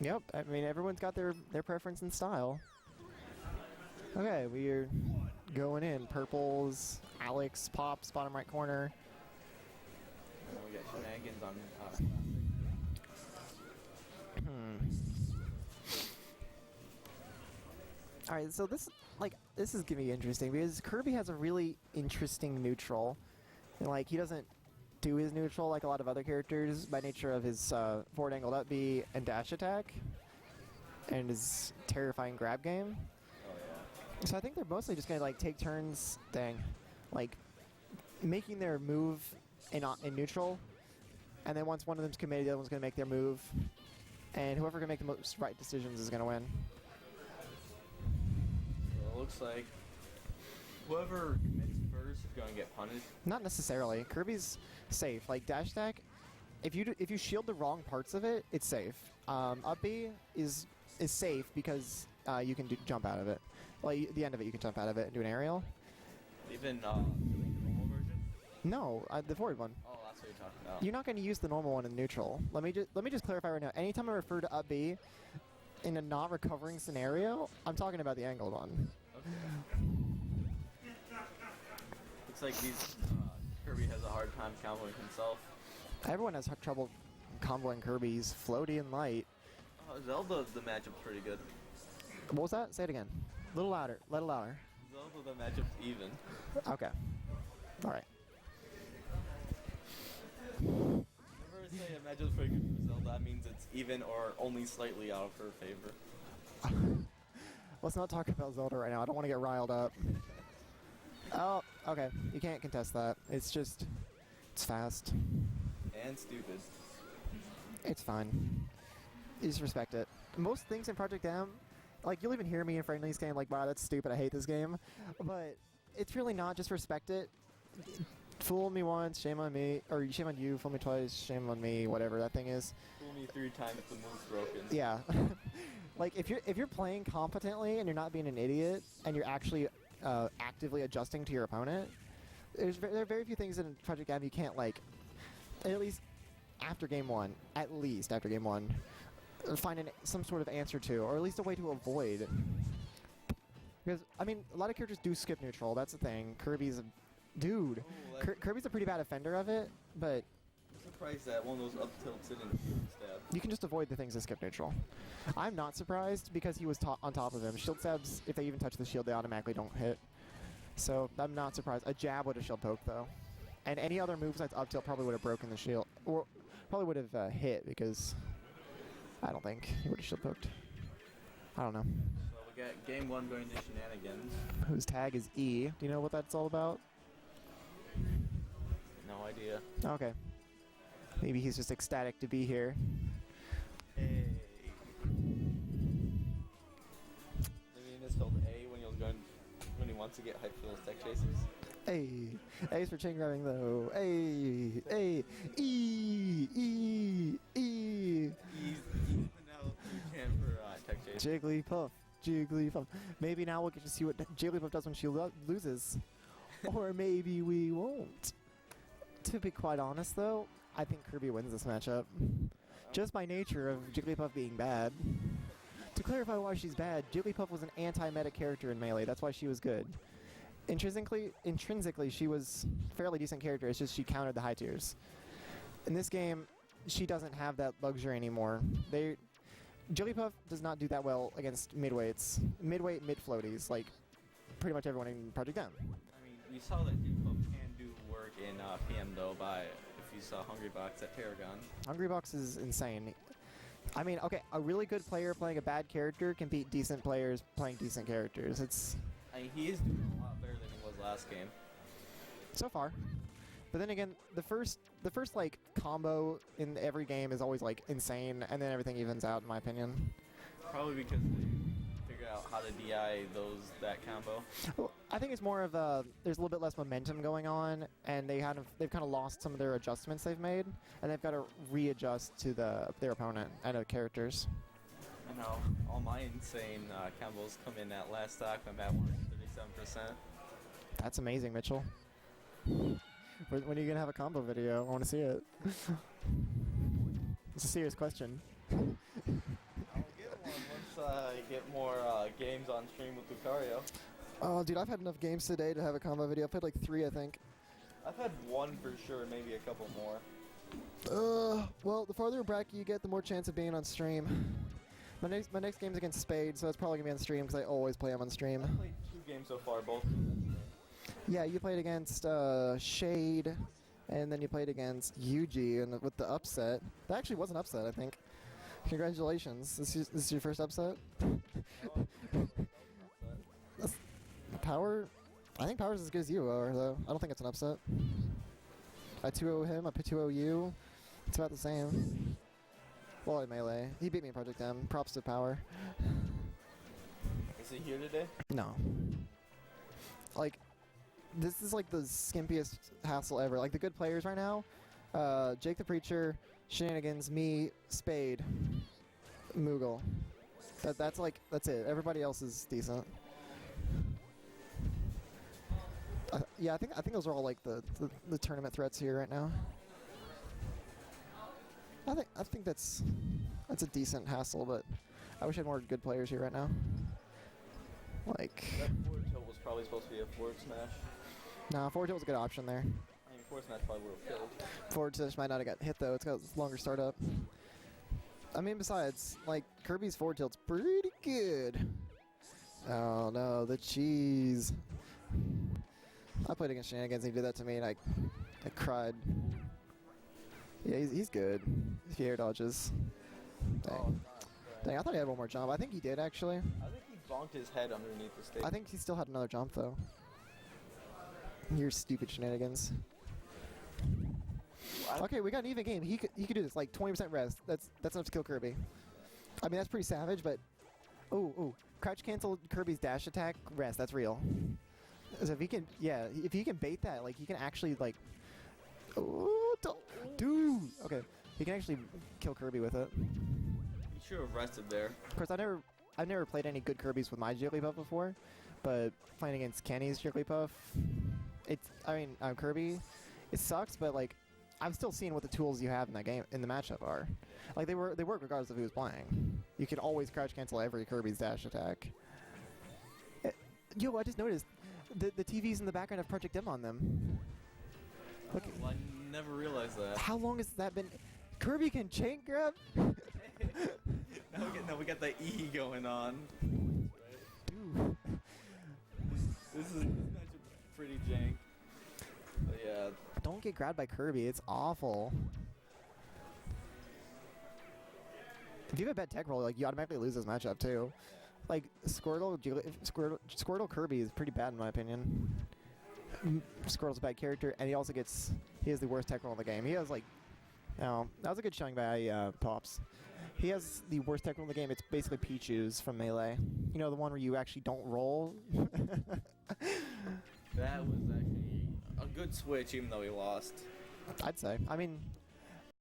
Yep, I mean, everyone's got their preference and style. Okay, we're going in. Purples, Alex, Pops, bottom right corner. And we got Shenanigans on Alright, so this is gonna be interesting because Kirby has a really interesting neutral. And, like, he doesn't do his neutral like a lot of other characters by nature of his forward angled up B and dash attack and his terrifying grab game. Oh yeah. So I think they're mostly just gonna like take turns like making their move in neutral, and then once one of them's committed, the other one's gonna make their move, and whoever can make the most right decisions is gonna win. So it looks like whoever commits first is going to get punished. Not necessarily. Kirby's safe. Like dash attack, if you shield the wrong parts of it, it's safe. Up B is safe because you can jump out of it. Like the end of it, you can jump out of it and do an aerial. Even the normal version? No, the forward one. Oh, that's what you're talking about. You're not going to use the normal one in neutral. Let me just clarify right now. Anytime I refer to up B in a not recovering scenario, I'm talking about the angled one. Okay. Looks like Kirby has a hard time comboing himself. Everyone has trouble comboing Kirby's floaty and light. Zelda, the matchup's pretty good. What was that? Say it again. A little louder. Little louder. Zelda, the matchup's even. Okay. All right. Whenever I say a matchup's pretty good for Zelda, that means it's even or only slightly out of her favor. Let's not talk about Zelda right now. I don't want to get riled up. Oh, okay. You can't contest that. It's fast. And stupid. It's fine. You just respect it. Most things in Project M, like, you'll even hear me in Friendly's game, like, wow, that's stupid, I hate this game. But it's really not. Just respect it. Fool me once, shame on me. Or shame on you, fool me twice, shame on me, whatever that thing is. Fool me 3 times, the move's broken. Yeah. Like, if you're playing competently and you're not being an idiot, and you're actually actively adjusting to your opponent, there are very few things in Project M you can't, like, at least after game one, find some sort of answer to, or at least a way to avoid. Because, I mean, a lot of characters do skip neutral, that's the thing. Kirby's a dude. Kirby's a pretty bad offender of it, but I'm surprised that one of those up tilts didn't stab. you can just avoid the things that skip neutral. I'm not surprised because he was on top of him. Shield stabs, if they even touch the shield, they automatically don't hit. So I'm not surprised. A jab would have shield poked though. And any other move besides up tilt probably would have broken the shield. Or probably would have hit because I don't think he would have shield poked. I don't know. So we got game 1 going to Shenanigans. Whose tag is E. Do you know what that's all about? No idea. Okay. Maybe he's just ecstatic to be here. Hey. Maybe he misspelled A when he wants to get hyped for those tech chases. Hey. A's for chain grabbing though. Hey. Hey. E. He's now chant for tech chases. Jigglypuff. Maybe now we'll get to see what Jigglypuff does when she loses. Or maybe we won't. To be quite honest though, I think Kirby wins this matchup. Just by nature of Jigglypuff being bad. To clarify why she's bad, Jigglypuff was an anti-meta character in Melee, that's why she was good. Intrinsically, she was a fairly decent character, it's just she countered the high tiers. In this game, she doesn't have that luxury anymore. Jigglypuff does not do that well against midweights. Midweight, mid-floaties, like pretty much everyone in Project M. I mean, you saw that Jigglypuff can do work in PM though if you saw Hungrybox at Paragon. Hungrybox is insane. I mean, okay, a really good player playing a bad character can beat decent players playing decent characters. I mean, he is doing a lot better than he was last game. So far. But then again, the first like combo in every game is always like insane, and then everything evens out, in my opinion. Probably because they figured out how to DI that combo. Well, I think it's more of there's a little bit less momentum going on, and they've kind of lost some of their adjustments they've made, and they've got to readjust to their opponent and the characters. I know all my insane combos come in at last stock. I'm at 137%. That's amazing, Mitchell. When are you gonna have a combo video? I want to see it. It's a serious question. I get more games on stream with Lucario. Oh, dude, I've had enough games today to have a combo video. I've played like 3, I think. I've had 1 for sure, maybe a couple more. Well, the farther bracket you get, the more chance of being on stream. My next game's against Spade, so it's probably gonna be on stream because I always play him on stream. I've played 2 games so far, both. Yeah, you played against Shade, and then you played against Yuji, and with the upset. That actually was an upset, I think. Congratulations. This is your first upset? Power? I think Power's as good as you are, though. I don't think it's an upset. I 2-0 him, I 2-0 you. It's about the same. Well, in Melee. He beat me in Project M. Props to Power. Is he here today? No. Like, this is like the skimpiest hassle ever. Like, the good players right now, Jake the Preacher, Shenanigans, me, Spade, Moogle. That's it. Everybody else is decent. Yeah, I think those are all like the tournament threats here right now. I think that's a decent hassle, but I wish I had more good players here right now. Like, that forward tilt was probably supposed to be a forward smash. Nah, forward tilt was a good option there. I mean, forward smash probably would have killed. Forward smash might not have got hit though. It's got a longer startup. I mean, besides, like, Kirby's forward tilt's pretty good. Oh no, the cheese. I played against Shenanigans and he did that to me and I cried. Yeah, he's good. He air dodges. Dang. Dang, I thought he had one more jump. I think he did, actually. I think he bonked his head underneath the stage. I think he still had another jump, though. Your stupid Shenanigans. Okay, we got an even game. He could do this, like 20% rest. That's enough to kill Kirby. I mean, that's pretty savage, but... Ooh. Crouch cancel Kirby's dash attack, rest, that's real. So if he can, yeah, if he can bait that, like, he can actually, like... Oh, dude! Okay, he can actually kill Kirby with it. He should have rested there. Of course, I've never played any good Kirbys with my Jigglypuff before, but playing against Kenny's Jigglypuff, Kirby, it sucks, but like, I'm still seeing what the tools you have in that game, in the matchup are. Like, they work regardless of who's playing. You can always crouch cancel every Kirby's dash attack. Yo, I just noticed, the TVs in the background have Project M on them. Look. Oh, I never realized that. How long has that been? Kirby can chain grab? now we got the E going on. Dude. This match is pretty jank. But yeah. Don't get grabbed by Kirby. It's awful. If you have a bad tech roll, like, you automatically lose this matchup too. Like, Squirtle Kirby is pretty bad in my opinion. Squirtle's a bad character, and he has the worst tech roll in the game. He has, like, that was a good showing by Pops. He has the worst tech roll in the game. It's basically Pichu's from Melee. You know, the one where you actually don't roll? That was actually a good switch, even though he lost. I'd say. I mean,